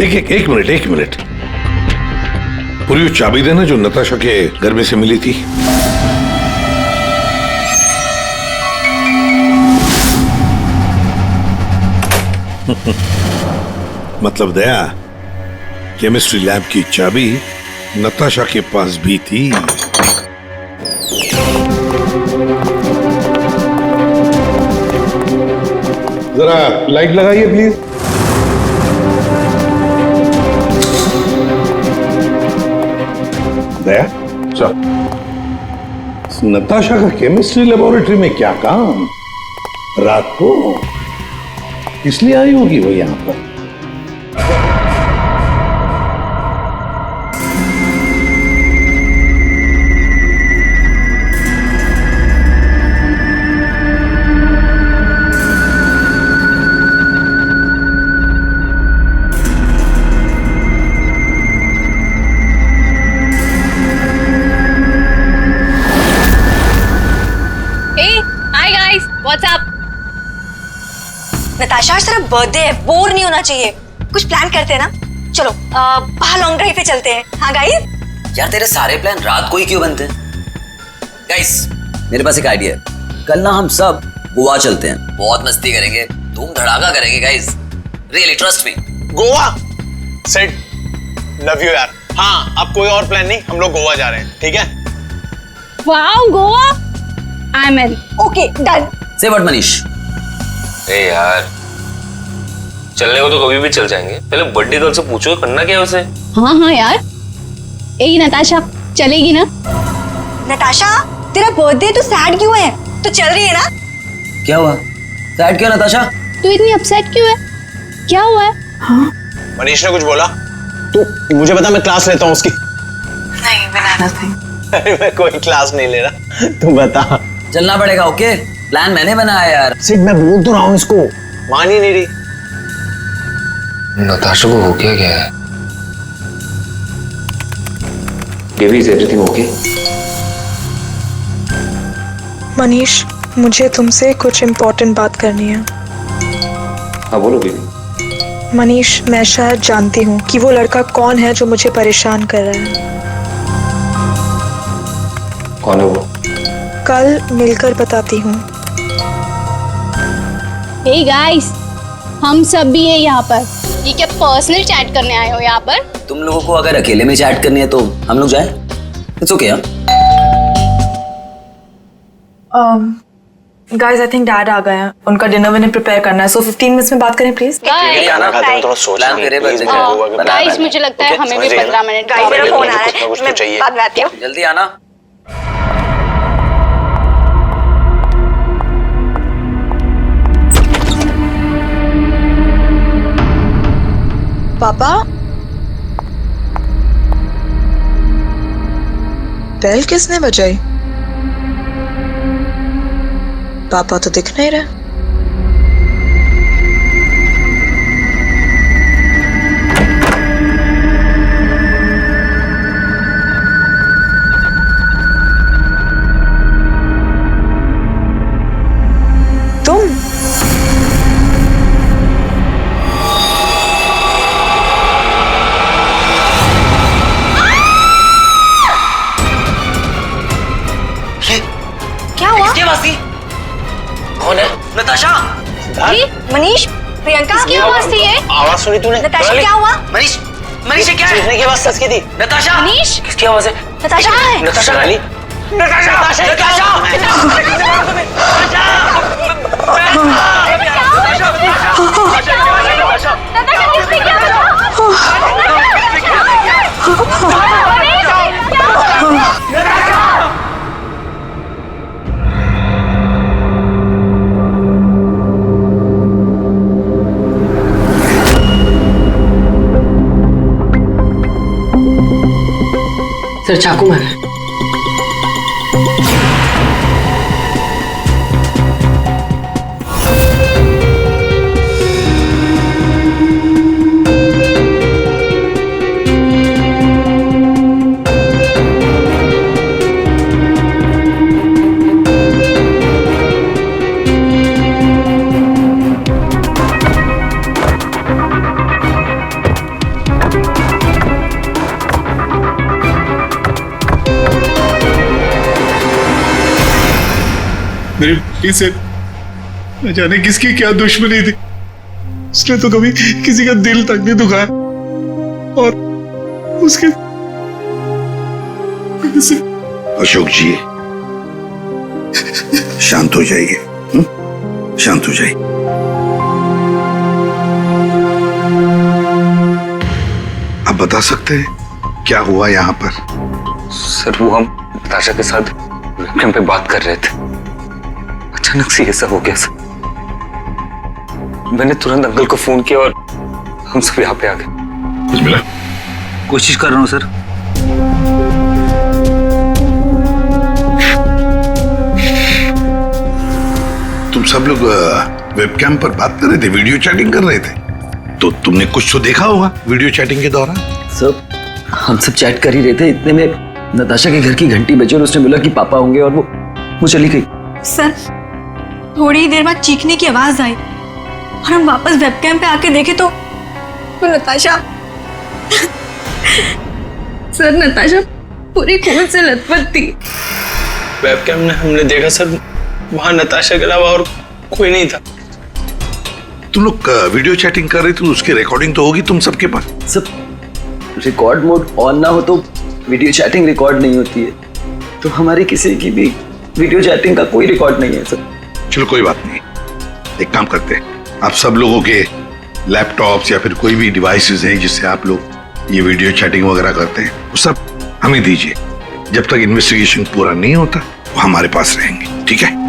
एक मिनट, एक मिनट। पूरी वो चाबी देना जो नताशा के घर में से मिली थी। मतलब दया, केमिस्ट्री लैब की चाबी नताशा के पास भी थी। जरा लाइट लगाइए प्लीज। दया, नताशा का केमिस्ट्री लेबोरेटरी में क्या काम? रात को इसलिए आई होगी वो यहां पर। नताशा, आज तेरा बर्थडे है, बोर नहीं होना चाहिए। कुछ प्लान करते हैं ना? चलो बाहर लॉन्ग ड्राइव पे चलते हैं। हाँ गाइस? यार तेरे सारे प्लान रात को ही क्यों बनते हैं? गाइस मेरे पास एक आइडिया है। कल ना हम सब गोवा चलते हैं, बहुत मस्ती करेंगे, धूम धड़ाका करेंगे guys. Really trust me. Goa set, love you यार। हाँ अब कोई और प्लान नहीं, हम लोग गोवा जा रहे हैं, ठीक है? Wow, Goa, I am in. Okay done. से व्हाट मनीष? ए यार, चलने को तो कभी भी चल जाएंगे, पहले बर्थडे गर्ल से पूछो करना क्या है उसे। हाँ यार। ए नताशा, चलेगी ना? नताशा, तेरा बर्थडे तो सैड क्यों है? तो चल रही है ना? क्या हुआ? सैड क्यों नताशा? तू इतनी अपसेट क्यों है? क्या हुआ है? हाँ? मनीष ने कुछ बोला? तू मुझे बता, मैं क्लास लेता हूँ उसकी। नहीं, बनाना था। अरे मैं कोई क्लास नहीं ले रहा, तू बता। चलना पड़ेगा। ओके, प्लान मैंने बनाया यार। सिड, मैं बोल तो रहा हूँ इसको, मान ही नहीं रही। नताशा को हो क्या है? Baby, is everything okay? Manish, मुझे तुमसे कुछ इम्पोर्टेंट बात करनी है। हाँ बोलो बेबी। मनीष, मैं शायद जानती हूँ कि वो लड़का कौन है जो मुझे परेशान कर रहा है। कौन है वो? कल मिलकर बताती हूँ। हे गाइस, हम सब भी है यहाँ पर। ये क्या पर्सनल चैट करने आए हो यहाँ पर? तुम लोगों को अगर अकेले में चैट करनी है तो हम लोग जाएं? It's okay. Guys, I think dad आ गए हैं। उनका डिनर मैंने प्रिपेयर करना है, सो 15 मिनट्स में बात करें प्लीज। गाइस, मुझे लगता है हमें भी 15 मिनट। गाइस, मेरा फोन आ रहा है, मैं बाद में आती हूँ। जल्दी आना। पापा, बेल किसने बजाई? पापा तो दिख नहीं रहे। तुम? क्या हुआ? कौन है? नताशा। मनीष, प्रियंका, किसकी आवाज थी ये? आवाज सुनी तूने? नताशा, क्या हुआ? मनीष, मनीष ये क्या है? चीखने की आवाज सच की थी। नताशा। मनीष, किसकी आवाज है? नताशा कहाँ है? नताशा। नानी? नताशा! सर, चाकू मारा है। मेरी बेटी से न जाने किसकी क्या दुश्मनी थी, उसने तो कभी किसी का दिल तक नहीं दुखाया, और उसके अशोक जी शांत हो जाइए, शांत हो जाइए। आप बता सकते हैं क्या हुआ यहाँ पर? सर वो हम नताशा के साथ वेबकैम पे बात कर रहे थे, अचानक से ये सब हो गया सर। मैंने तुरंत अंकल को फोन किया और हम सब यहाँ पे आ गए। कुछ मिला? कोशिश कर रहा हूँ सर। तुम सब लोग वेबकैम पर बात कर रहे थे, वीडियो चैटिंग कर रहे थे, तो तुमने कुछ तो देखा होगा वीडियो चैटिंग के दौरान। सर हम सब चैट कर ही रहे थे, इतने में नताशा के घर की घंटी बजी और उसने बोला कि पापा होंगे और वो चली गई। सर थोड़ी देर बाद चीखने की आवाज आई और हम वापस वेबकैम पे आके देखे तो नताशा सर नताशा पूरी खून से लथपथ थी। वेबकैम में हमने देखा सर, वहां नताशा के अलावा और कोई नहीं था। तुम लोग वीडियो चैटिंग कर रहे थे, उसकी रिकॉर्डिंग तो होगी तुम सबके पास। सब रिकॉर्ड मोड ऑन ना हो तो वीडियो चैटिंग रिकॉर्ड नहीं होती है, तो हमारी किसी की भी वीडियो चैटिंग का कोई रिकॉर्ड नहीं है सर। चलो कोई बात नहीं, एक काम करते हैं, आप सब लोगों के लैपटॉप्स या फिर कोई भी डिवाइसेस हैं जिससे आप लोग ये वीडियो चैटिंग वगैरह करते हैं, वो सब हमें दीजिए। जब तक इन्वेस्टिगेशन पूरा नहीं होता वो हमारे पास रहेंगे, ठीक है?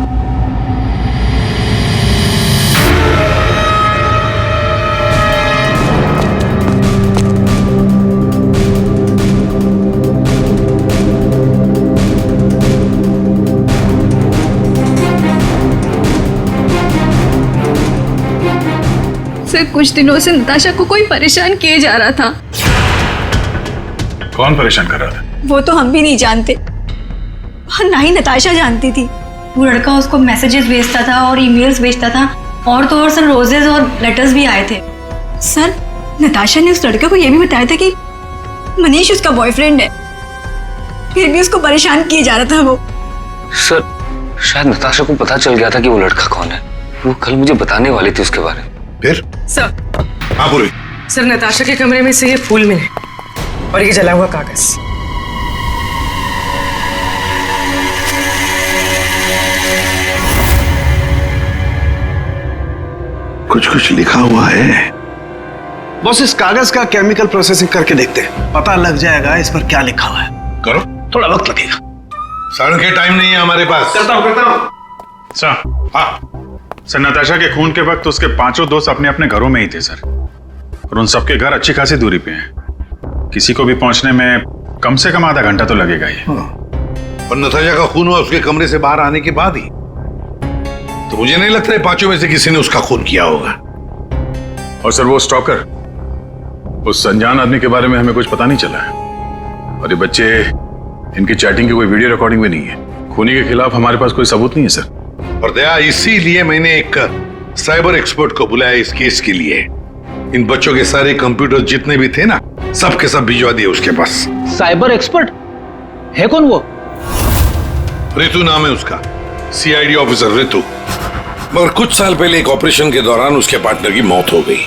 सर कुछ दिनों से नताशा को कोई परेशान किए जा रहा था। कौन परेशान कर रहा था? वो तो हम भी नहीं जानते और ना ही नताशा जानती थी। वो लड़का उसको मैसेजेस भेजता था और ईमेल्स भेजता था, और तो और सर रोजेस और लेटर्स भी आए थे। सर नताशा ने उस लड़के को यह भी बताया था कि मनीष उसका बॉयफ्रेंड है, फिर भी उसको परेशान किए जा रहा था वो। सर शायद नताशा को पता चल गया था कि वो लड़का कौन है, वो कल मुझे बताने वाली थी उसके बारे में। फिर सर हाँ पूरी। सर नताशा के कमरे में से ये फूल मिले और ये जला हुआ कागज। कुछ लिखा हुआ है। बॉस इस कागज का केमिकल प्रोसेसिंग करके देखते हैं, पता लग जाएगा इस पर क्या लिखा हुआ है। करो, थोड़ा वक्त लगेगा। सर के टाइम नहीं है हमारे पास। करता हूँ। सर हाँ सर, नताशा के खून के वक्त उसके पांचों दोस्त अपने अपने घरों में ही थे सर, और उन सबके घर अच्छी खासी दूरी पे हैं। किसी को भी पहुंचने में कम से कम आधा घंटा तो लगेगा ही। और नताशा का खून हुआ उसके कमरे से बाहर आने के बाद ही, तो मुझे नहीं लगता है पांचों में से किसी ने उसका खून किया होगा। और सर वो स्टॉकर, उस अनजान आदमी के बारे में हमें कुछ पता नहीं चला है, और ये बच्चे, इनकी चैटिंग की कोई वीडियो रिकॉर्डिंग भी नहीं है। खूनी के खिलाफ हमारे पास कोई सबूत नहीं है सर। और दया, इसीलिए मैंने एक साइबर एक्सपर्ट को बुलाया इस केस के लिए। इन बच्चों के सारे कंप्यूटर जितने भी थे ना, सब के सब भिजवा दिए उसके पास। साइबर एक्सपर्ट है कौन वो? ऋतु नाम है उसका, सीआईडी ऑफिसर ऋतु। मगर कुछ साल पहले एक ऑपरेशन के दौरान उसके पार्टनर की मौत हो गई।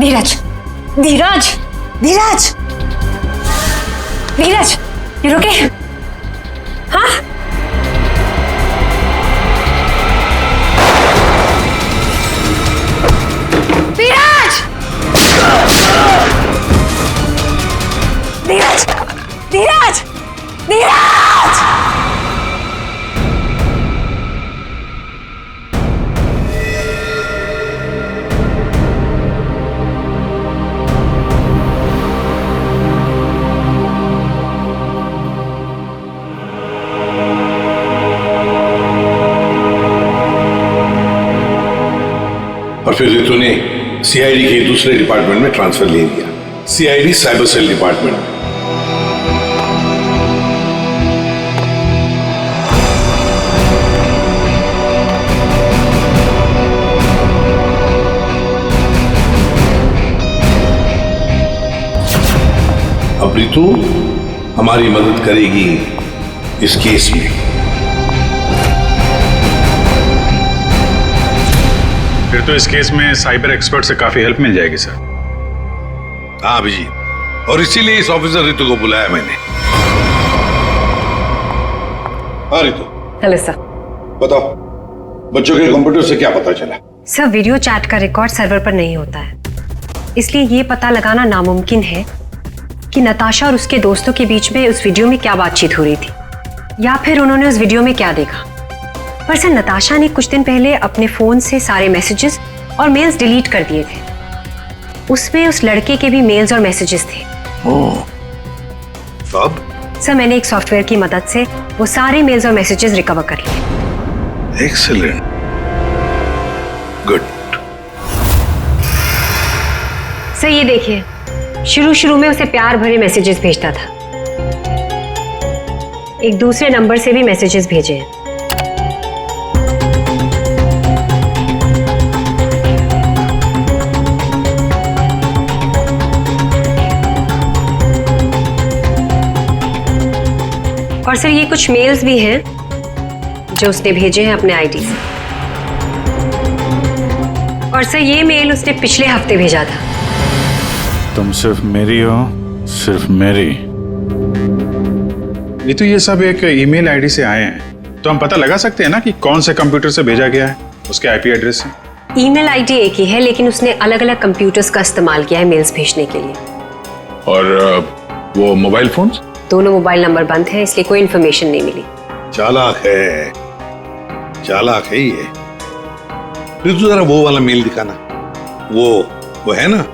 धीरज, धीरज, धीरज, धीरज, ये रुके। हाँ, धीरज, धीरज, धीरज, धीरज। और फिर रितु ने सीआईडी के दूसरे डिपार्टमेंट में ट्रांसफर ले लिया, सीआईडी साइबर सेल डिपार्टमेंट में। अब रितु हमारी मदद करेगी इस केस में। फिर तो इस केस में साइबर एक्सपर्ट से काफी हेल्प मिल जाएगी सर। हाँ अभिजीत, और इसीलिए इस ऑफिसर रितु को बुलाया मैंने। हाँ रितु, हेलो सर। बताओ, बच्चों के कंप्यूटर से क्या पता चला? सर, वीडियो चैट का रिकॉर्ड सर्वर पर नहीं होता है, इसलिए ये पता लगाना नामुमकिन है कि नताशा और उसके दोस्तों के बीच में उस वीडियो में क्या बातचीत हो रही थी, या फिर उन्होंने उस वीडियो में क्या देखा। पर सर, नताशा ने कुछ दिन पहले अपने फोन से सारे मैसेजेस और मेल्स डिलीट कर दिए थे। उसमें उस लड़के के भी मेल्स और मैसेजेस थे। अब? सर, मैंने एक सॉफ्टवेयर की मदद से वो सारे मेल्स और मैसेजेस रिकवर कर लिए। Excellent, good. सर, ये देखिए, शुरू में उसे प्यार भरे मैसेजेस भेजता था। एक दूसरे नंबर से भी मैसेजेस भेजे हैं। और सर, ये कुछ मेल्स भी हैं जो उसने भेजे हैं अपने आईडी से। और सर, ये मेल उसने पिछले हफ्ते भेजा था। तुम सिर्फ मेरी हो, सिर्फ मेरी। ये तो ये सब एक ईमेल आईडी से आए हैं, तो हम पता लगा सकते हैं ना कि कौन से कंप्यूटर से भेजा गया है, उसके आईपी एड्रेस से। ईमेल आईडी एक ही है, लेकिन उसने अलग अलग कंप्यूटर्स का इस्तेमाल किया है मेल्स भेजने के लिए। और वो मोबाइल फोन्स? दोनों मोबाइल नंबर बंद हैं, इसलिए कोई इन्फॉर्मेशन नहीं मिली। चालाक है, चालाक है ये। रितु, जरा वो वाला मेल दिखाना। वो है ना,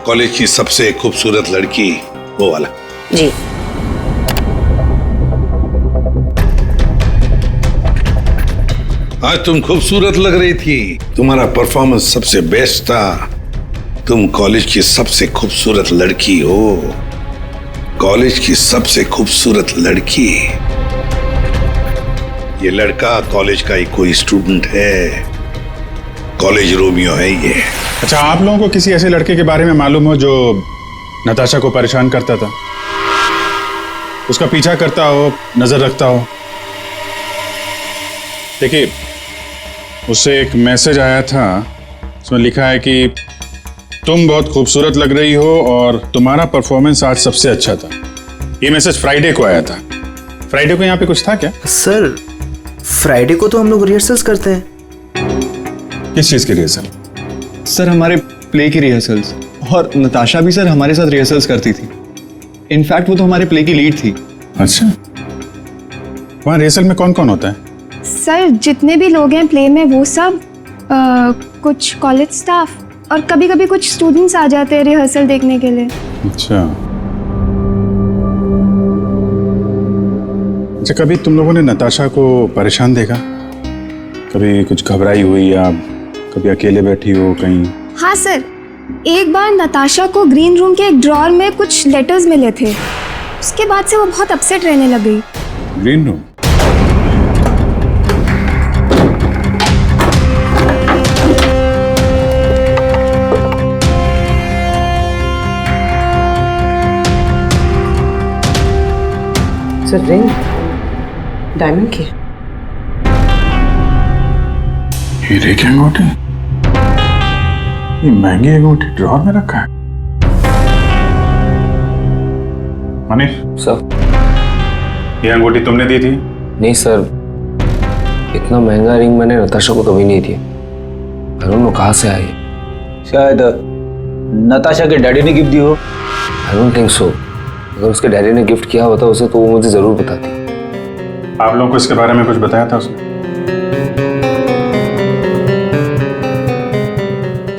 कॉलेज की सबसे खूबसूरत लड़की, वो वाला। जी। आज तुम खूबसूरत लग रही थी, तुम्हारा परफॉर्मेंस सबसे बेस्ट था। तुम कॉलेज की सबसे खूबसूरत लड़की हो, कॉलेज की सबसे खूबसूरत लड़की। ये लड़का कॉलेज का ही कोई स्टूडेंट है, कॉलेज रोमियो है ये। अच्छा, आप लोगों को किसी ऐसे लड़के के बारे में मालूम हो जो नताशा को परेशान करता था, उसका पीछा करता हो, नजर रखता हो? देखिए, उससे एक मैसेज आया था, उसमें लिखा है कि तुम बहुत खूबसूरत लग रही हो और तुम्हारा परफॉर्मेंस आज सबसे अच्छा था। ये मैसेज फ्राइडे को आया था। फ्राइडे को यहाँ पे कुछ था क्या? सर, फ्राइडे को तो हम लोग रिहर्सल्स करते हैं। किस चीज की रिहर्सल? सर, हमारे प्ले की रिहर्सल्स। और नताशा भी सर हमारे साथ रिहर्सल्स करती थी। इनफैक्ट वो तो हमारे प्ले की लीड थी। अच्छा, वहाँ रिहर्सल में कौन कौन होता है? सर, जितने भी लोग हैं प्ले में वो सब, कुछ कॉलेज स्टाफ और कभी कभी कुछ स्टूडेंट्स आ जाते हैं रिहर्सल देखने के लिए। अच्छा, कभी तुम लोगों ने नताशा को परेशान देखा? कभी कुछ घबराई हुई या कभी अकेले बैठी हो कहीं? हाँ सर, एक बार नताशा को ग्रीन रूम के एक ड्रॉअर में कुछ लेटर्स मिले थे। उसके बाद से वो बहुत अपसेट रहने लग गई। Green room? Sir, ring diamond की। हीरे की अंगूठी? ये महंगी अंगूठी ड्रॉर में रखा है। मनीष सर ये अंगूठी तुमने दी थी? नहीं सर, इतना महंगा रिंग मैंने नताशा को कभी नहीं दिया। आई डोंट नो कहाँ से आई। शायद नताशा के डैडी ने गिफ्ट दी हो। I don't think so. अगर उसके डैडी ने गिफ्ट किया होता उसे तो वो मुझे जरूर बताती। आप लोगों को इसके बारे में कुछ बताया था उसने?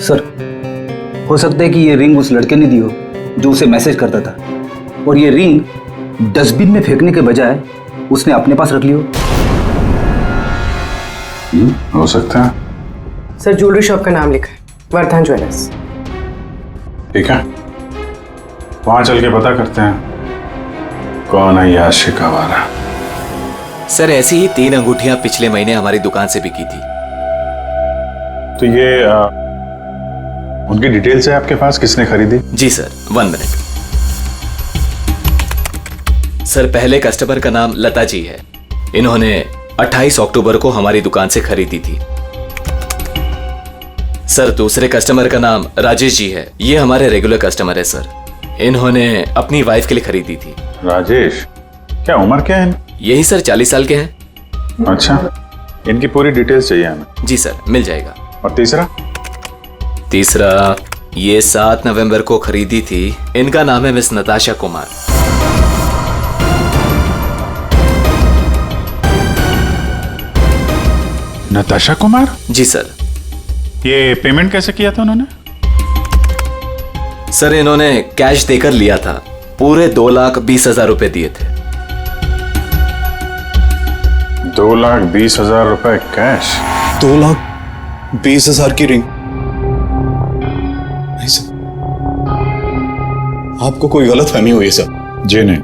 सर, हो सकता है कि ये रिंग उस लड़के ने दी हो जो उसे मैसेज करता था, और ये रिंग डस्टबिन में फेंकने के बजाय उसने अपने पास रख ली हो। हो सकता है। सर ज्वेलरी शॉप का नाम लिखा है, वर्धन ज्वेलर्स। ठीक है, वहां चल के पता करते हैं कौन है ये आशिक आवारा। सर ऐसी ही 3 अंगूठियां पिछले महीने हमारी दुकान से बिकी थी। तो ये उनकी डिटेल्स है आपके पास, किसने खरीदी? जी सर, 1 मिनट। सर पहले कस्टमर का नाम लता जी है। इन्होंने 28 अक्टूबर को हमारी दुकान से खरीदी थी। सर दूसरे कस्टमर का नाम राजेश जी है। ये हमारे रेगुलर कस्टमर है सर। इन्होंने अपनी वाइफ के लिए खरीदी थी। राजेश, क्या उम्र क्या है? यही सर 40 साल के हैं। अच्छा, इनकी पूरी डिटेल्स चाहिए हमें। जी सर, मिल जाएगा। और तीसरा? तीसरा ये 7 नवंबर को खरीदी थी। इनका नाम है मिस नताशा कुमार। नताशा कुमार? जी सर। ये पेमेंट कैसे किया था उन्होंने? सर इन्होंने कैश देकर लिया था। पूरे 2,20,000 रुपए दिए थे। 2,20,000 रुपए कैश? 2,20,000 की रिंग? नहीं सर, आपको कोई गलत फहमी हुई है सर। जी नहीं,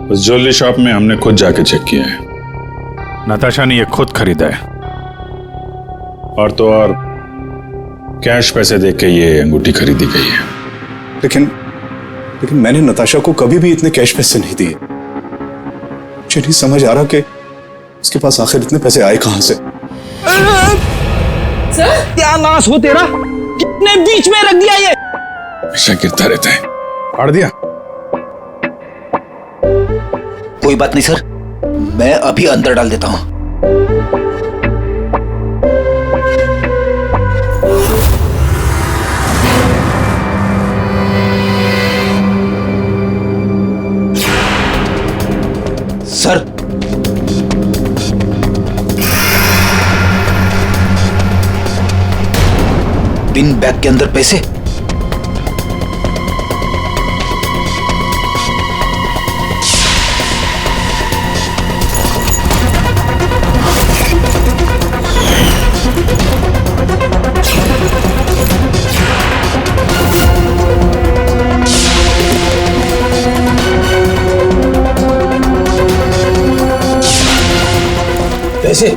उस ज्वेलरी शॉप में हमने खुद जाके चेक किया है। नताशा ने ये खुद खरीदा है, और तो और कैश पैसे देके ये अंगूठी खरीदी गई है। लेकिन मैंने नताशा को कभी भी इतने कैश पैसे नहीं दिए। मुझे नहीं समझ आ रहा कि उसके पास आखिर इतने पैसे आए कहां से। क्या नाश हो तेरा, कितने बीच में रख दिया ये। ऐसा गिरता रहता है। फाड़ दिया? कोई बात नहीं सर, मैं अभी अंदर डाल देता हूं। सर, पिन बैग के अंदर पैसे। पैसे,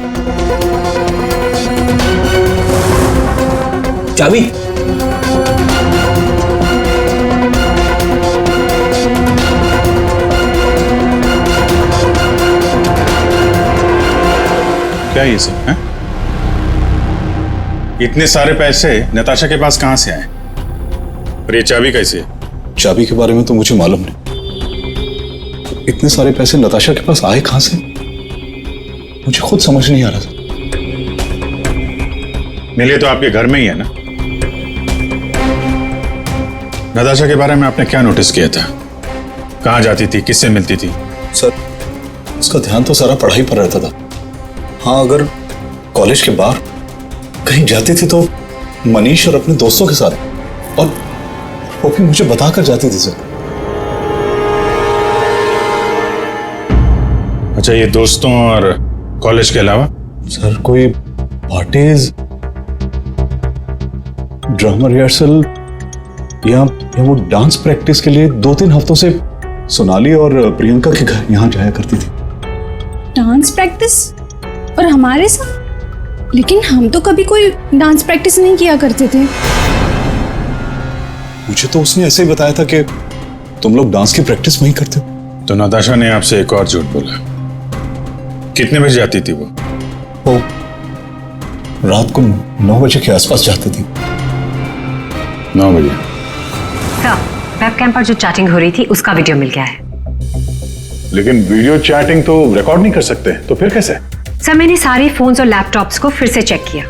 चाबी, क्या ये सब है? इतने सारे पैसे नताशा के पास कहां से आए? और ये चाबी कैसे है? चाबी के बारे में तो मुझे मालूम नहीं। इतने सारे पैसे नताशा के पास आए कहां से, मुझे खुद समझ नहीं आ रहा था। मिले तो आपके घर में ही है ना? नताशा के बारे में आपने क्या नोटिस किया था? कहां जाती थी, किससे मिलती थी? सर, उसका ध्यान तो सारा पढ़ाई पर रहता था। हाँ, अगर कॉलेज के बाहर कहीं जाती थी तो मनीष और अपने दोस्तों के साथ, और वो भी मुझे बताकर जाती थी सर। अच्छा, ये दोस्तों और कॉलेज के अलावा? सर, कोई पार्टीज, ड्रामा रिहर्सल या वो डांस प्रैक्टिस के लिए 2-3 हफ्तों से सोनाली और प्रियंका के घर यहाँ जाया करती थी। Dance practice? और हमारे साथ? लेकिन हम तो कभी कोई डांस प्रैक्टिस नहीं किया करते थे। मुझे तो उसने ऐसे ही बताया था कि तुम लोग डांस की प्रैक्टिस वहीं करते हो। तो नताशा ने आपसे एक और झूठ बोला। कितने बजे जाती थी वो रात को 9 बजे के आसपास जाती थी। 9 बजे। सर, वेबकैम पर जो चैटिंग हो रही थी उसका वीडियो मिल गया है। लेकिन वीडियो चैटिंग तो रिकॉर्ड नहीं कर सकते, तो फिर कैसे? सर, मैंने सारे फोन्स और लैपटॉप्स को फिर से चेक किया,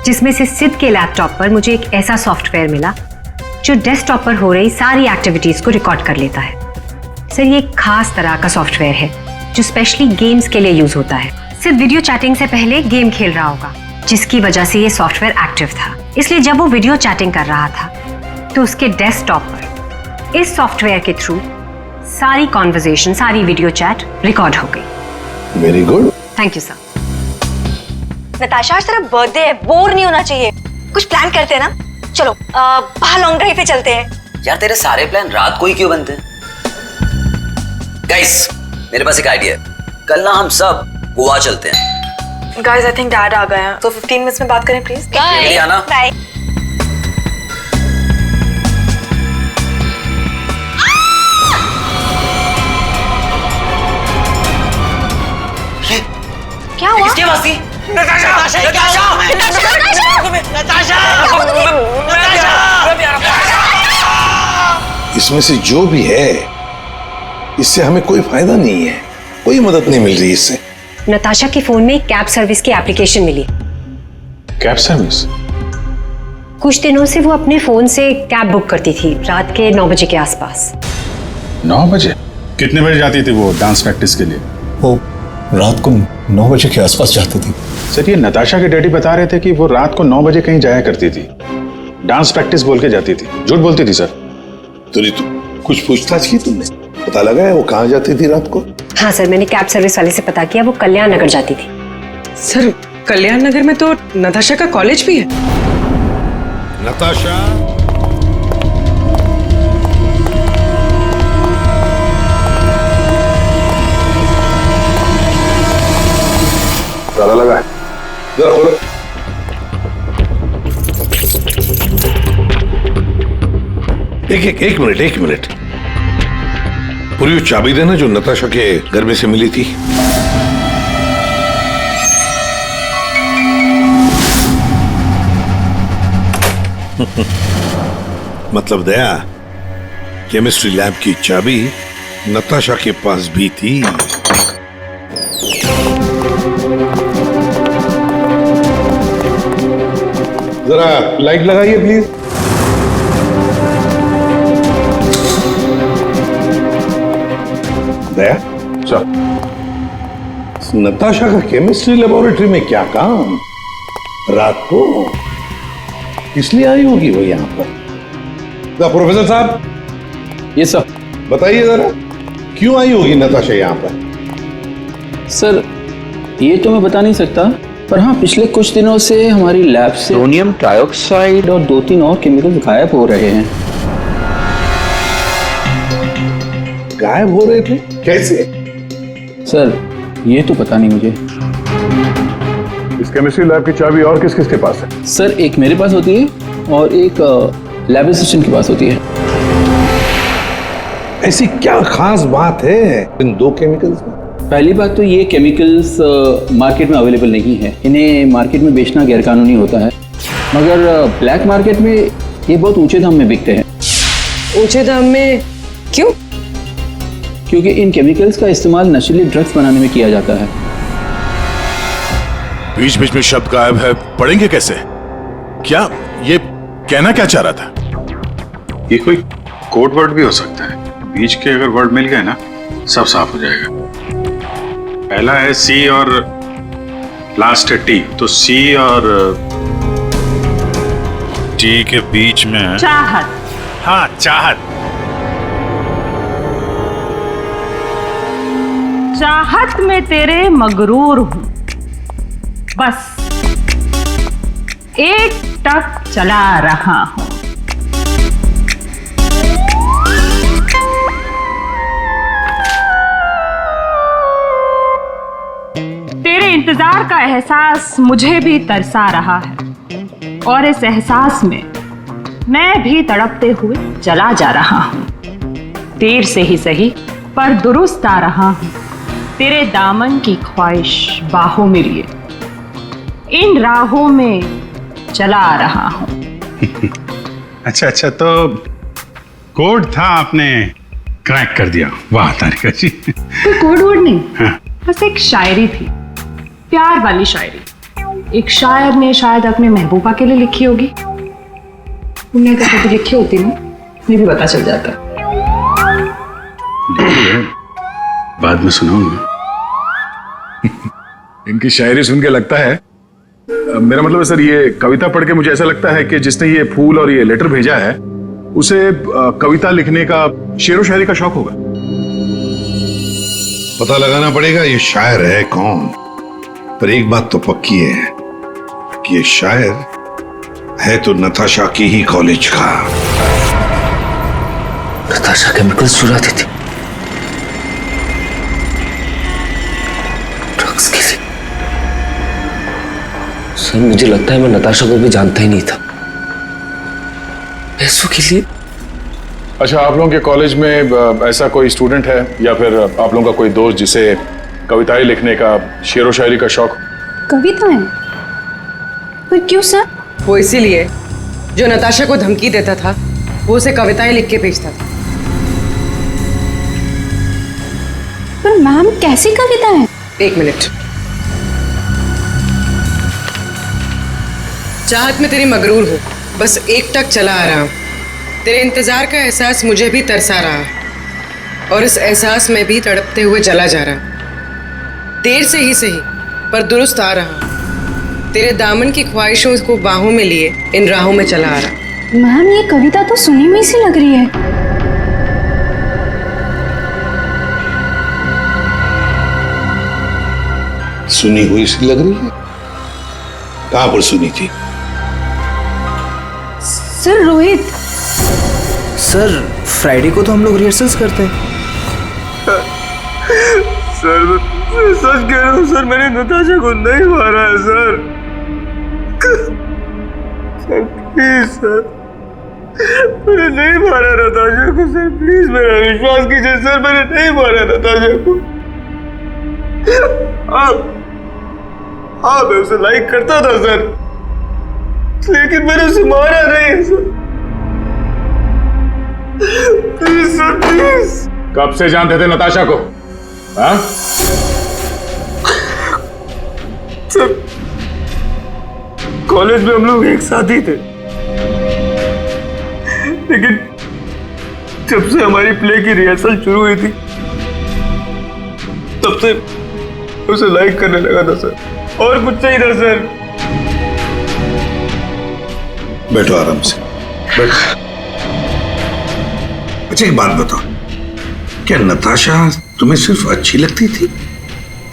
जिसमें से सिद्ध के लैपटॉप पर मुझे एक ऐसा सॉफ्टवेयर मिला जो डेस्कटॉप पर हो रही सारी एक्टिविटीज को रिकॉर्ड कर लेता है। सर, ये एक खास तरह का सॉफ्टवेयर है जो स्पेशली गेम्स के लिए यूज होता है। सिर्फ वीडियो चैटिंग से पहले गेम खेल रहा होगा, जिसकी वजह से ये सॉफ्टवेयर एक्टिव था। इसलिए जब वो वीडियो चैटिंग कर रहा था तो उसके डेस्कटॉप पर इस सॉफ्टवेयर के थ्रू सारी कॉन्वर्सेशन, सारी वीडियो चैट रिकॉर्ड हो गई। Very good. Thank you sir. Natasha, आज तेरा बर्थडे है, बोर नहीं होना चाहिए। कुछ प्लान करते हैं ना? चलो बाहर लॉन्ग ड्राइव पे चलते हैं। यार तेरे सारे प्लान रात को ही क्यों बनते हैं? गाइस, मेरे पास एक आइडिया है। कल ना हम सब गोवा चलते हैं। गाइस, आई थिंक डैड आ गए हैं, तो 15 मिनट्स में बात करें प्लीज। बाय। आना। बाय। क्या हुआ? किसकी आवाज थी? इसमें से जो भी है, इससे हमें कोई फायदा नहीं है, कोई मदद नहीं मिल रही इससे। नताशा के फोन में कैब सर्विस की एप्लीकेशन मिली। Cab service? कुछ दिनों से वो अपने फोन से कैब बुक करती थी रात के 9 बजे के आसपास। 9 बजे? कितने बजे जाती थी वो डांस प्रैक्टिस के लिए? वो रात को 9 बजे के आसपास जाती थी। सर, ये नताशा के डैडी बता रहे थे कि वो रात को 9 बजे कहीं जाया करती थी, डांस प्रैक्टिस बोल के जाती थी। झूठ बोलती थी सर? तो कुछ पूछताछ की तुमने? पता लगा है वो कहाँ जाती थी रात को? हाँ सर, मैंने कैब सर्विस वाले से पता किया, वो कल्याण नगर जाती थी। सर, कल्याण नगर में तो नताशा का कॉलेज भी है। नताशा, ताला लगा है, जरा खोलो। एक मिनट। पूरी वो चाबी देना जो नताशा के घर में से मिली थी। मतलब दया, केमिस्ट्री लैब की चाबी नताशा के पास भी थी। जरा लाइट लगाइए प्लीज। दया, नताशा का केमिस्ट्री लेबोरेटरी में क्या काम? रात को इसलिए आई होगी वो यहाँ पर। प्रोफेसर साहब। ये सर। बताइए जरा, क्यों आई होगी नताशा यहाँ पर? सर, ये तो मैं बता नहीं सकता, पर हाँ, पिछले कुछ दिनों से हमारी लैब से सोडियम डाइऑक्साइड और 2-3 और केमिकल्स गायब हो रहे हैं। गायब हो रहे थे? कैसे? सर, ये तो पता नहीं मुझे। इस केमिस्ट्री लैब की चाबी और किस किस के पास है? सर, एक मेरे पास होती है और एक लैब असिस्टेंट के पास होती है। ऐसी क्या खास बात है इन 2 केमिकल्स में? पहली बात तो ये केमिकल्स मार्केट में अवेलेबल नहीं है। इन्हें मार्केट में बेचना गैरकानूनी होता है, मगर ब्लैक मार्केट में ये बहुत ऊंचे दाम में बिकते हैं। ऊंचे दाम में क्यों? क्योंकि इन केमिकल्स का इस्तेमाल नशीली ड्रग्स बनाने में किया जाता है। बीच बीच में शब्द गायब है, पढ़ेंगे कैसे? क्या ये कहना क्या चाह रहा था? ये कोई कोड वर्ड भी हो सकता है। बीच के अगर वर्ड मिल गए ना, सब साफ हो जाएगा। पहला है सी और लास्ट है टी, तो सी और टी के बीच में चाहत। हाँ, चाहत। चाहत में तेरे मगरूर हूं, बस एक टक चला रहा हूं। तेरे इंतजार का एहसास मुझे भी तरसा रहा है, और इस एहसास में मैं भी तड़पते हुए चला जा रहा हूं। देर से ही सही पर दुरुस्त आ रहा हूं, तेरे दामन की ख्वाहिश बाहों में लिए इन राहों में चला आ रहा हूं। अच्छा, तो कोड था, आपने क्रैक कर दिया। वाह तारिका जी। कोई कोड वर्ड नहीं, बस एक शायरी थी, प्यार वाली शायरी। एक शायर ने शायद अपने महबूबा के लिए लिखी होगी। तुमने अगर कभी लिखी होती ना, मुझे भी पता चल जाता। बाद में सुनाऊंगा। इनकी शायरी सुन के लगता है, मेरा मतलब है सर, ये कविता पढ़ के मुझे ऐसा लगता है कि जिसने ये फूल और ये लेटर भेजा है उसे कविता लिखने का, शेरो शायरी का शौक होगा। पता लगाना पड़ेगा ये शायर है कौन। पर एक बात तो पक्की है कि ये शायर है तो नताशा की ही कॉलेज का। नताशा केमिकल्स चुराती थी ड्रग्स के लिए। सर मुझे लगता है मैं नताशा को भी जानता ही नहीं था। पैसों के लिए। अच्छा, आप लोगों के कॉलेज में ऐसा कोई स्टूडेंट है या फिर आप लोगों का कोई दोस्त जिसे कविताएं लिखने का, शेरो शायरी का शौक? कविताएं? पर क्यों सर? वो इसीलिए जो नताशा को धमकी देता था वो उसे कविताएं लिख के भेजता था। पर मैम कैसी कविताएं? एक मिनट। चाहत में तेरी मगरूर हो, बस एक टक चला आ रहा हूं। तेरे इंतजार का एहसास मुझे भी तरसा रहा और इस एहसास में भी तड़पते हुए जला जा रहा। देर से ही सही पर दुरुस्त आ रहा। तेरे दामन की ख्वाहिशों को बाहों में लिए इन राहों में चला आ रहा। मैम ये कविता तो सुनी हुई सी लग रही है। सुनी हुई सी लग रही है? कहां पर सुनी थी? सर रोहित। सर फ्राइडे को तो हम लोग रिहर्सल्स करते हैं। सर सच कह रहा हूँ सर, मैंने नताशा को नहीं मारा है सर। सर प्लीज सर, मैंने नहीं मारा नताशा को सर, प्लीज मेरा विश्वास कीजिए सर, मैंने नहीं मारा नताशा को। हाँ मैं उसे लाइक करता था सर, लेकिन मैंने उसे मारा नहीं है सर। Please sir please. कब से जानते थे नताशा को? हाँ? सर कॉलेज में हम लोग एक साथ ही थे, लेकिन जब से हमारी प्ले की रिहर्सल शुरू हुई थी तब से उसे लाइक करने लगा था सर, और कुछ नहीं था सर। बैठो आराम से, बैठो। अच्छा एक बात बताओ, क्या नताशा तुम्हें सिर्फ अच्छी लगती थी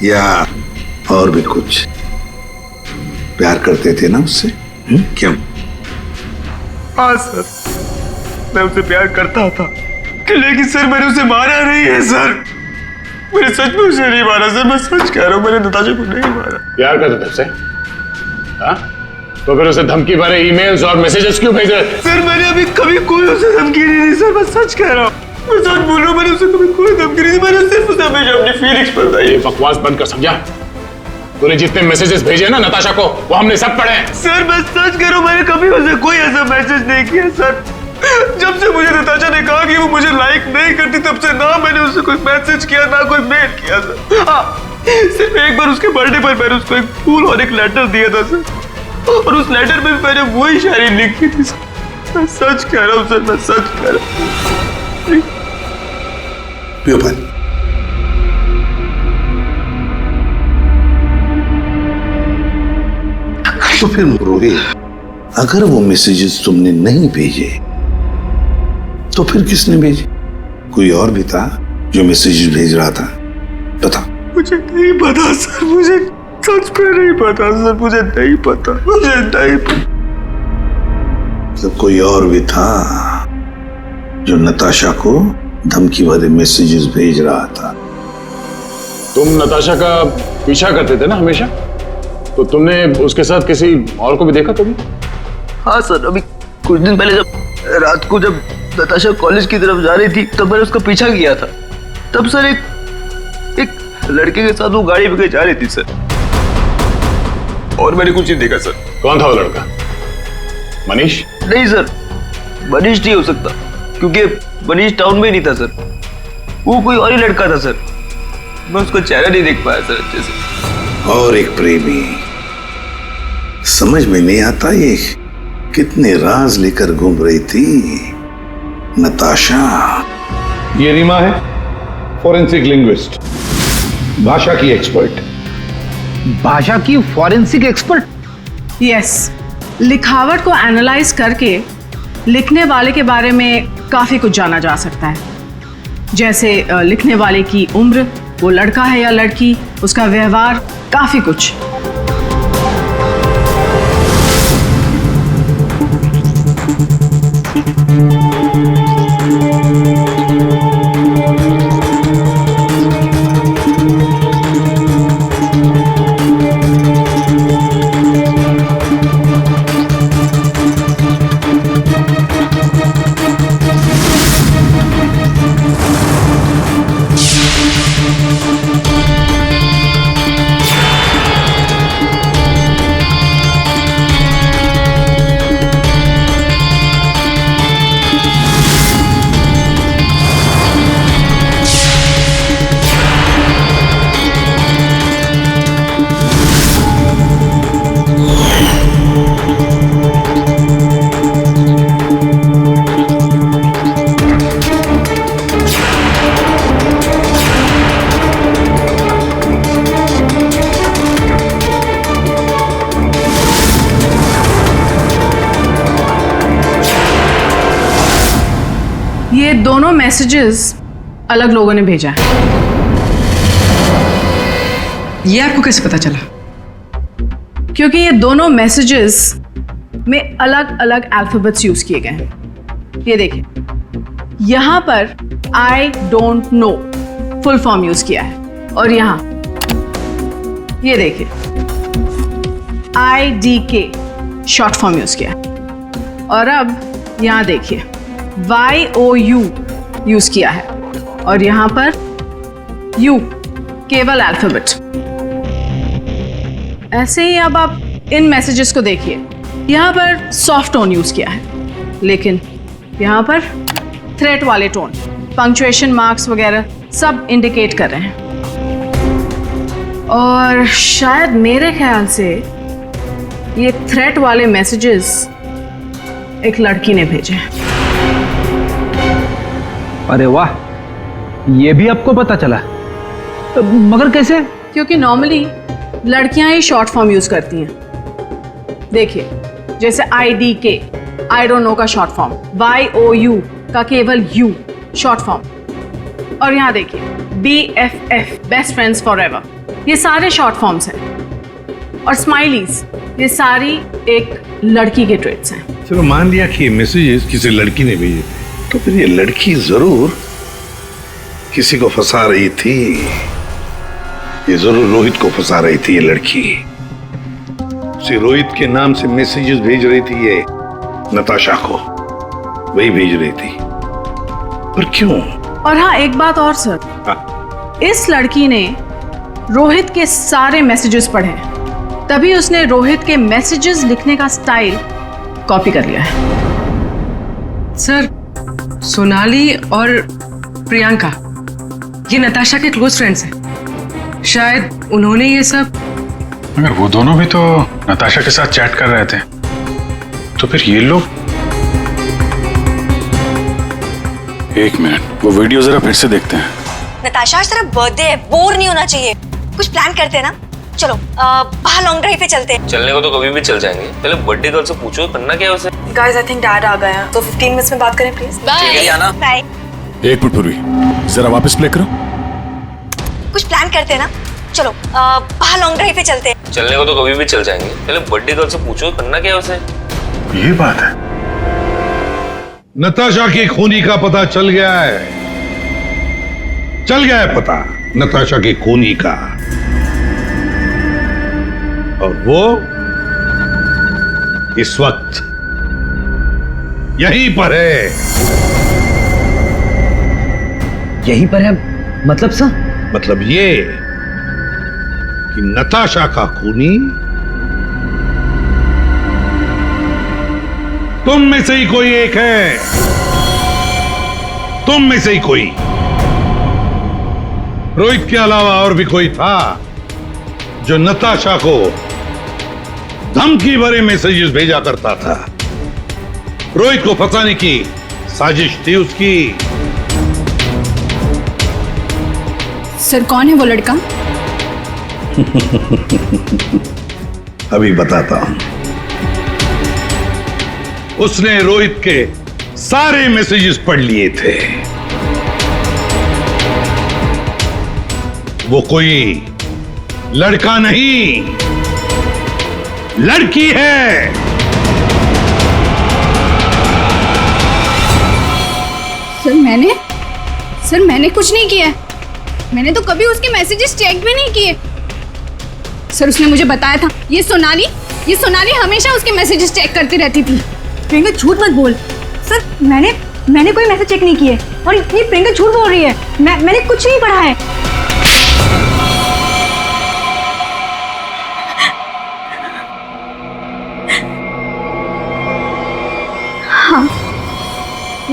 या और भी कुछ? प्यार करते थे ना उससे? क्यों? हाँ सर, मैं उसे प्यार करता था, लेकिन सर मैंने उसे मारा नहीं है सर। मैंने सच में उसे नहीं मारा सर, मैं सच कह रहा हूँ, मैंने नताशा को नहीं मारा। प्यार करते थे उससे? हाँ? तो फिर उसे धमकी भरे ईमेल्स और मैसेजेस क्यों भेजे? सर मैंने अभी कभी कोई उसे धमकी नहीं दी सर, मैं सच कह रहा हूँ, मैं सच बोल रहा हूँ, मैंने उसे कभी कोई धमकी नहीं दी, मैंने सिर्फ उसे हमेशा अपनी फीलिंग्स बताई। ये बकवास बंद कर, समझा? तूने जितने मैसेजेस भेजे ना नताशा को, वो हमने सब पढ़े हैं। सर मैं सच कह रहा हूँ, मैंने कभी उसे कोई ऐसा मैसेज नहीं किया सर। जब से मुझे नताशा ने कहा कि वो मुझे लाइक नहीं करती, तब से ना मैंने उसे कोई मैसेज किया ना कोई मेल किया सर। हाँ, सिर्फ एक बार उसके बर्थडे पर मैंने उसको एक फूल और एक लेटर दिया था सर, और उस लेटर में मैंने वही शायरी लिखी थी सर। मैं सच कह रहा हूँ सर, मैं सच कह रहा हूँ। पियो पानी। तो फिर रोहित, अगर वो मैसेजेस तुमने नहीं भेजे तो फिर किसने भेजे? कोई और भी था जो मैसेजेस भेज रहा था? बता। मुझे नहीं पता सर, मुझे सच में नहीं पता सर, मुझे नहीं पता, मुझे नहीं पता। तो कोई और भी था जो नताशा को धमकी भरे मैसेजेस भेज रहा था? तुम नताशा का पीछा करते थे ना हमेशा, तो तुमने उसके साथ किसी और को भी देखा कभी? हाँ सर, अभी कुछ दिन पहले जब रात को जब नताशा कॉलेज की तरफ जा रही थी तब मैंने उसका पीछा किया था। तब सर एक लड़के के साथ वो गाड़ी पे जा रही थी सर, और मैंने कुछ नहीं देखा सर। कौन था वो लड़का? मनीष? नहीं सर, मनीष नहीं हो सकता, क्योंकि मनीष टाउन में नहीं था सर, वो कोई और ही लड़का था सर। मैं उसका चेहरा नहीं देख पाया सर अच्छे से। और एक प्रेमी, समझ में नहीं आता ये कितने राज लेकर घूम रही थी नताशा। ये रीमा है, फॉरेंसिक लिंग्विस्ट, भाषा की एक्सपर्ट। भाषा की फॉरेंसिक एक्सपर्ट? यस, लिखावट को एनालाइज करके लिखने वाले के बारे में काफ़ी कुछ जाना जा सकता है, जैसे लिखने वाले की उम्र, वो लड़का है या लड़की, उसका व्यवहार, काफ़ी कुछ। ये दोनों मैसेजेस अलग लोगों ने भेजा है। ये आपको कैसे पता चला? क्योंकि ये दोनों मैसेजेस में अलग अलग अल्फाबेट्स यूज किए गए हैं। ये देखिए, यहां पर I don't know full form use किया है, और यहां ये देखिए IDK शॉर्ट फॉर्म यूज किया है, और अब यहां देखिए YOU यूज किया है, और यहां पर U केवल अल्फाबेट। ऐसे ही अब आप इन मैसेजेस को देखिए, यहां पर सॉफ्ट टोन यूज किया है, लेकिन यहां पर थ्रेट वाले टोन, पंक्चुएशन मार्क्स वगैरह सब इंडिकेट कर रहे हैं। और शायद मेरे ख्याल से ये थ्रेट वाले मैसेजेस एक लड़की ने भेजे हैं। अरे वाह, ये भी आपको पता चला? मगर कैसे? क्योंकि नॉर्मली लड़कियां ही शॉर्ट फॉर्म यूज करती हैं। देखिए, जैसे IDK आई डोंट नो का शॉर्ट फॉर्म, YOU का केवल U शॉर्ट फॉर्म, और यहां देखिए BFF बेस्ट फ्रेंड्स फॉरएवर, ये सारे शॉर्ट फॉर्म्स हैं। और स्माइलीज, ये सारी एक लड़की के ट्रेट्स हैं। चलो मान लिया कि ये मैसेजेस किसी लड़की ने भेजे, तो फिर ये लड़की जरूर किसी को फंसा रही थी। ये जरूर रोहित को फंसा रही थी ये लड़की। उसे रोहित के नाम से मैसेजेस भेज रही थी ये नताशा को, वही भेज रही थी। पर क्यों? और हाँ, एक बात और सर, इस लड़की ने रोहित के सारे मैसेजेस पढ़े, तभी उसने रोहित के मैसेजेस लिखने का स्टाइल कॉपी कर लिया है। सर, सोनाली और प्रियंका ये नताशा के क्लोज फ्रेंड्स हैं। शायद उन्होंने ये सब। मगर वो दोनों भी तो नताशा के साथ चैट कर रहे थे, तो फिर ये लोग। एक मिनट, वो वीडियो जरा फिर से देखते हैं। नताशा, आज तेरा बर्थडे है, बोर नहीं होना चाहिए, कुछ प्लान करते हैं ना। चलो बाहर लॉन्ग ड्राइव पे चलते हैं। चलने को तो कभी भी चल जाएंगे, पहले बर्थडे गर्ल से पूछो करना क्या है उसे। गाइस, आई थिंक डैड आ गए हैं, तो 15 मिनट्स में बात करें प्लीज। Bye bye. एक मिनट पूर्वी, जरा वापस प्ले करो। कुछ प्लान करते हैं ना। चलो बाहर लॉन्ग ड्राइव पे चलते हैं। चलने को तो कभी भी चल जाएंगे, पहले बर्थडे गर्ल से पूछो करना क्या है उसे। ये बात है। नताशा की खूनी का पता चल गया है, चल गया है पता नताशा की खूनी का, और वो इस वक्त यहीं पर है। यहीं पर है? मतलब सर? मतलब ये कि नताशा का खूनी तुम में से ही कोई एक है, तुम में से ही कोई। रोहित के अलावा और भी कोई था जो नताशा को धमकी भरे मैसेजेस भेजा करता था। रोहित को फंसाने की साजिश थी उसकी। सर कौन है वो लड़का? अभी बताता हूं। उसने रोहित के सारे मैसेजेस पढ़ लिए थे। वो कोई लड़का नहीं, लड़की है। सर मैंने कुछ नहीं किया। मैंने तो कभी उसके मैसेजेस चेक भी नहीं किए। सर उसने मुझे बताया था ये सोनाली हमेशा उसके मैसेजेस चेक करती रहती थी। प्रियंका झूठ मत बोल। सर मैंने कोई मैसेज चेक नहीं किए और ये प्रियंका झूठ बोल रही है। मैंने कुछ नहीं पढ़ा है। हाँ,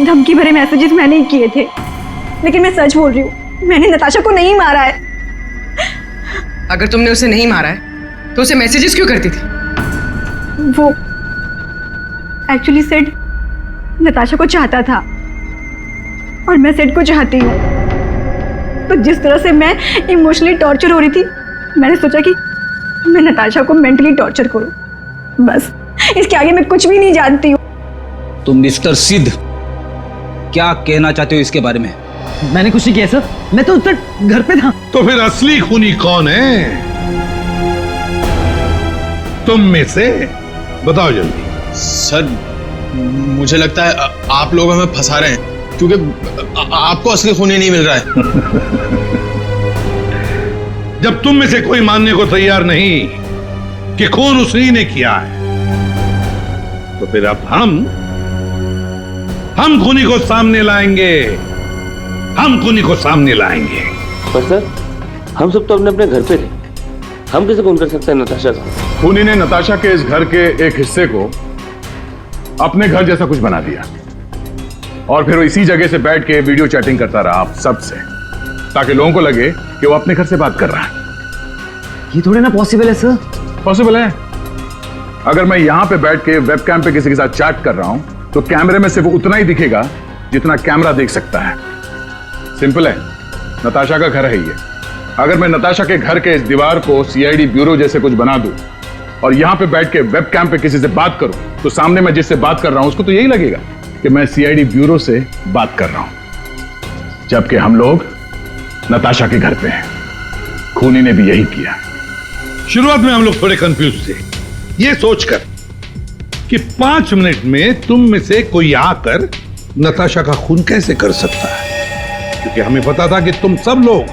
धमकी भरे मैसेजेस मैंने ही किए थे, लेकिन मैं सच बोल रही हूँ, मैंने नताशा को नहीं मारा है। अगर तुमने उसे नहीं मारा है तो उसे मैसेजेस क्यों करती थी? वो एक्चुअली सेड नताशा को चाहता था और मैं सेड को चाहती हूँ। तो जिस तरह से मैं इमोशनली टॉर्चर हो रही थी, मैंने सोचा कि मैं नताशा को मेंटली टॉर्चर करूँ। बस इसके आगे मैं कुछ भी नहीं जानती हूँ। तुम मिस्टर सिद्ध क्या कहना चाहते हो इसके बारे में? मैंने कुछ नहीं किया सर, मैं तो उस पर घर पे था। तो फिर असली खूनी कौन है? तुम में से बताओ जल्दी। सर मुझे लगता है आप लोग हमें फंसा रहे हैं, क्योंकि आपको असली खूनी नहीं मिल रहा है। जब तुम में से कोई मानने को तैयार नहीं कि खून उसी ने किया है, तो फिर अब हम खूनी को सामने लाएंगे। हम खूनी को सामने लाएंगे। पर सर हम सब तो अपने अपने घर पे थे, हम कैसे खून कर सकते हैं नताशा का? खूनी ने नताशा के इस घर के एक हिस्से को अपने घर जैसा कुछ बना दिया और फिर वो इसी जगह से बैठ के वीडियो चैटिंग करता रहा आप सब से, ताकि लोगों को लगे कि वो अपने घर से बात कर रहा है। ये थोड़ी ना पॉसिबल है सर। पॉसिबल है। अगर मैं यहां पे बैठ के वेबकैम पे किसी के साथ चैट कर रहा हूं तो कैमरे में सिर्फ उतना ही दिखेगा जितना कैमरा देख सकता है। सिंपल है, नताशा का घर है ये। अगर मैं नताशा के घर के इस दीवार को सीआईडी ब्यूरो जैसे कुछ बना दूं और यहां पे बैठ के वेबकैम पे किसी से बात करूं तो सामने मैं जिससे बात कर रहा हूं उसको तो यही लगेगा कि मैं सीआईडी ब्यूरो से बात कर रहा हूं, जबकि हम लोग नताशा के घर पे हैं। खूनी ने भी यही किया। शुरुआत में हम लोग थोड़े कंफ्यूज थे, ये सोचकर कि 5 मिनट में तुम में से कोई आकर नताशा का खून कैसे कर सकता है, क्योंकि हमें पता था कि तुम सब लोग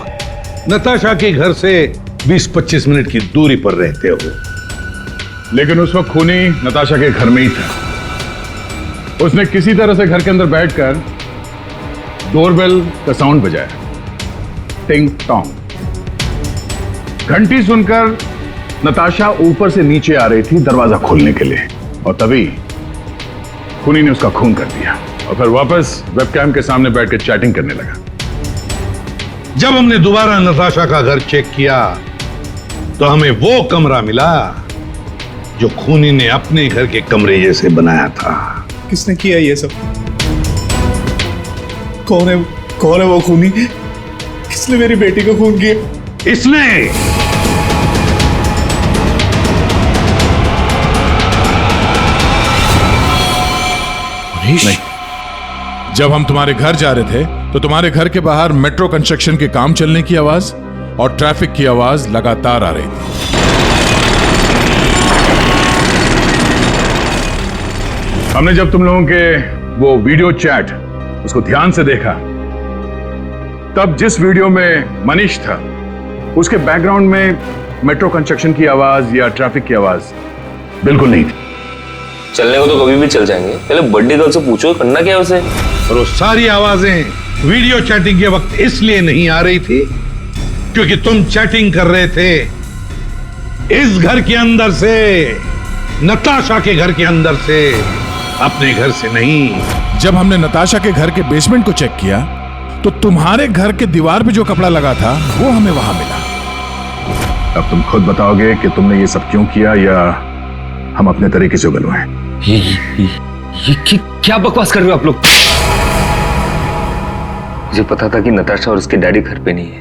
नताशा के घर से 20-25 मिनट की दूरी पर रहते हो। लेकिन उस वक्त खूनी नताशा के घर में ही था। उसने किसी तरह से घर के अंदर बैठकर डोरबेल का साउंड बजाया, टिंग टोंग। घंटी सुनकर नताशा ऊपर से नीचे आ रही थी दरवाजा खोलने के लिए, और तभी खूनी ने उसका खून कर दिया और फिर वापस वेबकैम के सामने बैठ के चैटिंग करने लगा। जब हमने दोबारा नताशा का घर चेक किया तो हमें वो कमरा मिला जो खूनी ने अपने घर के कमरे जैसे बनाया था। किसने किया ये सब? कौन है वो खूनी? किसने मेरी बेटी को खून किया? इसने। नहीं, जब हम तुम्हारे घर जा रहे थे तो तुम्हारे घर के बाहर मेट्रो कंस्ट्रक्शन के काम चलने की आवाज और ट्रैफिक की आवाज लगातार आ रही थी। हमने जब तुम लोगों के वो वीडियो चैट उसको ध्यान से देखा, तब जिस वीडियो में मनीष था उसके बैकग्राउंड में मेट्रो कंस्ट्रक्शन की आवाज या ट्रैफिक की आवाज बिल्कुल नहीं थी। चलने को तो कभी भी चल जाएंगे, पहले बड्डी गर्ल से पूछो करना क्या है उसे। और वो सारी आवाजें वीडियो चैटिंग के वक्त इसलिए नहीं आ रही थी क्योंकि तुम चैटिंग कर रहे थे इस घर के अंदर से, नताशा के घर के अंदर से, अपने घर से नहीं। जब हमने नताशा के घर के बेसमेंट को चेक किया तो तुम्हारे घर के दीवार पे जो कपड़ा लगा था वो हमें वहां मिला। अब तुम खुद बताओगे कि तुमने ये सब क्यों किया या हम अपने तरीके से उगलवाएं? ये क्या बकवास कर रहे हो आप लोग? मुझे पता था कि नताशा और उसके डैडी घर पे नहीं है।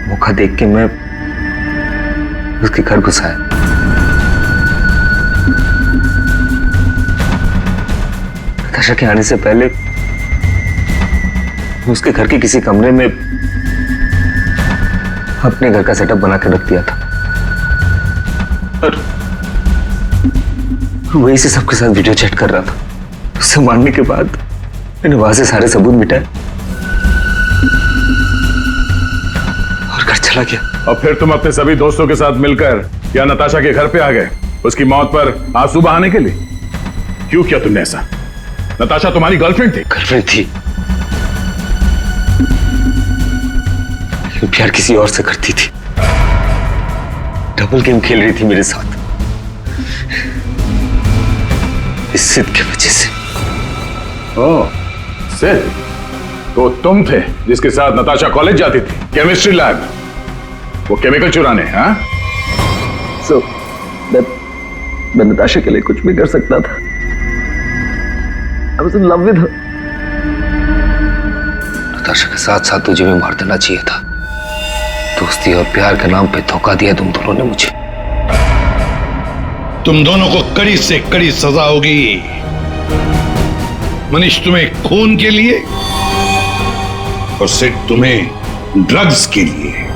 मौका देख के मैं उसके घर घुस आया। नताशा के आने से पहले मैं उसके घर के किसी कमरे में अपने घर का सेटअप बना के रख दिया था और वहीं से सबके साथ वीडियो चैट कर रहा था। उससे मारने के बाद मैंने वहां से सारे सबूत मिटाए और घर चला गया। और फिर तुम अपने सभी दोस्तों के साथ मिलकर या नताशा के घर पे आ गए उसकी मौत पर आंसू बहाने के लिए। क्यों किया तुमने ऐसा? नताशा तुम्हारी गर्लफ्रेंड थी। गर्लफ्रेंड थी, लेकिन प्यार किसी और से करती थी। डबल गेम खेल रही थी मेरे साथ, इस सिद्ध की वजह से। ओह, सिद्ध? तो तुम थे जिसके साथ नताशा कॉलेज जाती थी, केमिस्ट्री लैब, वो केमिकल चुराने? हाँ? मैं नताशा के लिए कुछ भी कर सकता था। I was in love with her. Natasha के साथ साथ तुझे भी मार देना चाहिए था। दोस्ती और प्यार के नाम पे धोखा दिया तुम दोनों ने मुझे। तुम दोनों को कड़ी से कड़ी सजा होगी। मनीष तुम्हें खून के लिए और सिड तुम्हें ड्रग्स के लिए।